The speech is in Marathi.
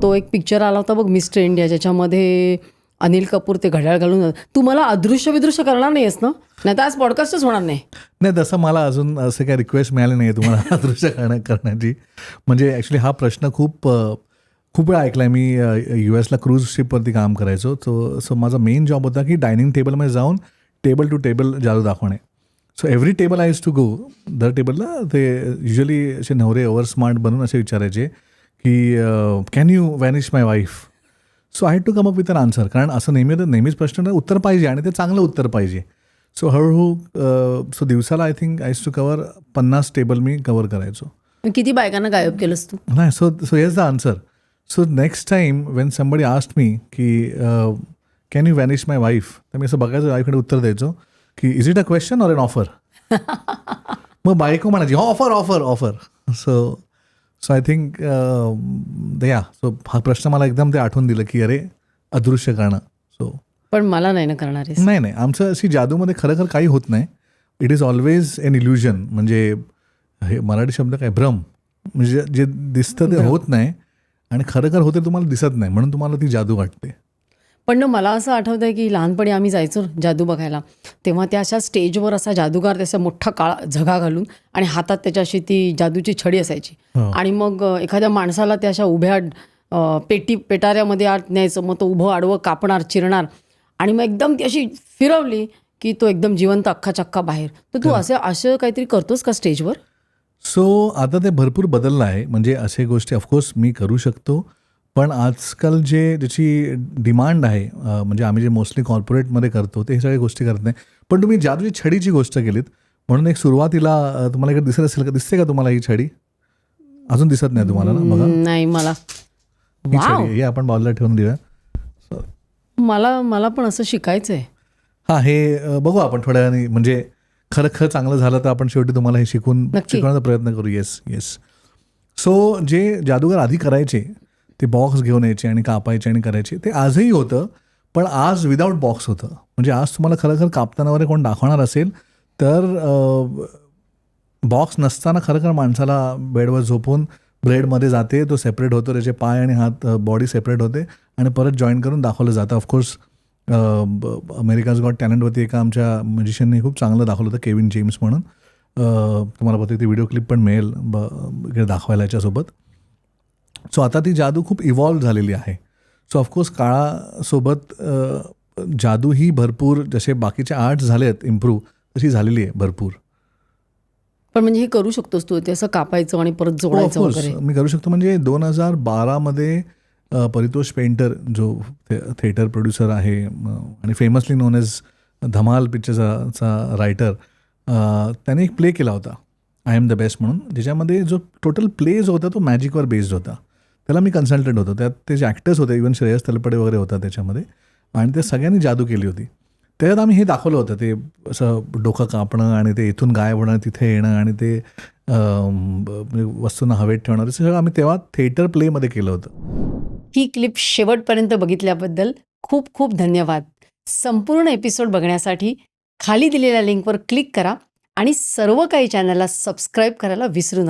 तो एक पिक्चर आला होता बघ मिस्टर इंडिया, ज्याच्यामध्ये अनिल कपूर ते घड्याळ घालून. तू मला अदृश्य विदृश्य करणार नाहीयेस ना? नाही तर आज पॉडकास्टच होणार नाही. नाही, तसं मला अजून असे काही रिक्वेस्ट मिळाले नाही आहे तुम्हाला अदृश्य करण्याची. म्हणजे ॲक्च्युली हा प्रश्न खूप वेळा ऐकला आहे मी. US ला क्रूज शिपवरती काम करायचो. सो माझा मेन जॉब होता की डायनिंग टेबलमध्ये जाऊन टेबल टू टेबल जादू दाखवणे. So every table I use to go. दर टेबलला ते युजली असे नवरे ओव्हर स्मार्ट बनून असे विचारायचे की can you vanish my wife. So I had to come up with an answer. कारण असं नेहमीच प्रश्न उत्तर पाहिजे आणि ते चांगलं उत्तर पाहिजे. सो हळूहळू सो दिवसाला I think I use to cover 50 table मी कवर करायचो. किती बायकांना गायब केलंस तू? नाही, so here's the answer. So next time when somebody asked me की can you vanish my wife, तर मी असं बघायचं, वाईफकडे उत्तर द्यायचो की is it a question or an offer. मग बायको म्हणायची offer offer offer. So I think so हा प्रश्न मला एकदम ते आठवून दिलं की अरे अदृश्य करणं. सो पण मला नाही ना करणार आहेस. नाही आमचं अशी जादूमध्ये खरं काही होत नाही. It is always an illusion. म्हणजे हे मराठी शब्द काय, भ्रम. म्हणजे जे दिसतं ते होत नाही आणि खरं होते तुम्हाला दिसत नाही, म्हणून तुम्हाला ती जादू वाटते. पण मला असं आठवतं आहे की लहानपणी आम्ही जायचो जादू बघायला, तेव्हा त्या अशा स्टेजवर असा जादूगार त्याचा मोठा काळा झगा घालून आणि हातात त्याच्याशी ती जादूची छडी असायची. आणि मग एखाद्या माणसाला त्या अशा उभ्या पेटाऱ्यामध्ये आत न्यायचं. मग तो उभं आडवं कापणार, चिरणार आणि मग एकदम ती अशी फिरवली की तो एकदम जिवंत अख्खा चक्का बाहेर. तर तू असं काहीतरी करतोस का स्टेजवर? सो आता ते भरपूर बदललं आहे. म्हणजे असे गोष्टी ऑफकोर्स मी करू शकतो, पण आजकाल ज्याची डिमांड आहे, म्हणजे आम्ही जे मोस्टली कॉर्पोरेटमध्ये करतो ते हे सगळ्या गोष्टी करत नाही. पण तुम्ही जादूची छडीची गोष्ट केलीत म्हणून एक सुरुवातीला तुम्हाला इकडे दिसत असेल का, दिसते का तुम्हाला ही छडी? अजून दिसत नाही तुम्हाला ना? बघा, नाही मला. ही छडी हे आपण बाजूला ठेवून देऊया. मला पण असं शिकायचं आहे. हां, हे बघू आपण थोड्या वेळाने. म्हणजे खरं चांगलं झालं तर आपण शेवटी तुम्हाला हे शिकवण्याचा प्रयत्न करू. येस. सो जे जादूगार आधी करायचे ते बॉक्स घेऊन यायचे आणि कापायचे आणि करायचे, ते आजही होतं, पण आज विदाऊट बॉक्स होतं. म्हणजे आज तुम्हाला खरं कापताना वगैरे कोण दाखवणार असेल तर बॉक्स नसताना खरं माणसाला बेडवर झोपून ब्रेडमध्ये जाते, तो सेपरेट होतो, त्याचे पाय आणि हात बॉडी सेपरेट होते आणि परत जॉईन करून दाखवलं जातं. ऑफकोर्स अमेरिकाज गॉट टॅलेंटवरती एका आमच्या म्युझिशियनने खूप चांगलं दाखवलं होतं, केविन जेम्स म्हणून. तुम्हाला बहुतेक ती व्हिडिओ क्लिप पण मिळेल दाखवायला याच्यासोबत. सो आता ती जादू खूप इव्हॉल्व झालेली आहे. सो ऑफकोर्स काळासोबत जादू ही भरपूर, जसे बाकीचे आर्ट्स झाले आहेत इम्प्रूव्ह, तशी झालेली आहे भरपूर. पण म्हणजे हे करू शकतोस तू, ते असं कापायचं आणि परत जोडायचं वगैरे? मी करू शकतो. म्हणजे 2012 परितोष पेंटर जो थिएटर प्रोड्युसर आहे आणि फेमसली नोन एज धमाल पिक्चरचा रायटर, त्याने एक प्ले केला होता आय एम द बेस्ट म्हणून, ज्याच्यामध्ये जो टोटल प्ले जो होता तो मॅजिकवर बेस्ड होता. त्याला मी कन्सल्टंट होतो. त्यात ते जे ॲक्टर्स होते, इवन श्रेयस तलपडे वगैरे होता त्याच्यामध्ये, आणि त्या सगळ्यांनी जादू केली होती. त्याच्यात आम्ही हे दाखवलं होतं, ते असं डोकं कापणं आणि ते इथून गायब होणं, तिथे येणं आणि ते वस्तूंना हवेत ठेवणं, ते सगळं आम्ही तेव्हा थिएटर प्लेमध्ये केलं होतं. ही क्लिप शेवटपर्यंत बघितल्याबद्दल खूप खूप धन्यवाद. संपूर्ण एपिसोड बघण्यासाठी खाली दिलेल्या लिंकवर क्लिक करा आणि सर्व काही चॅनलला सबस्क्राईब करायला विसरू नका.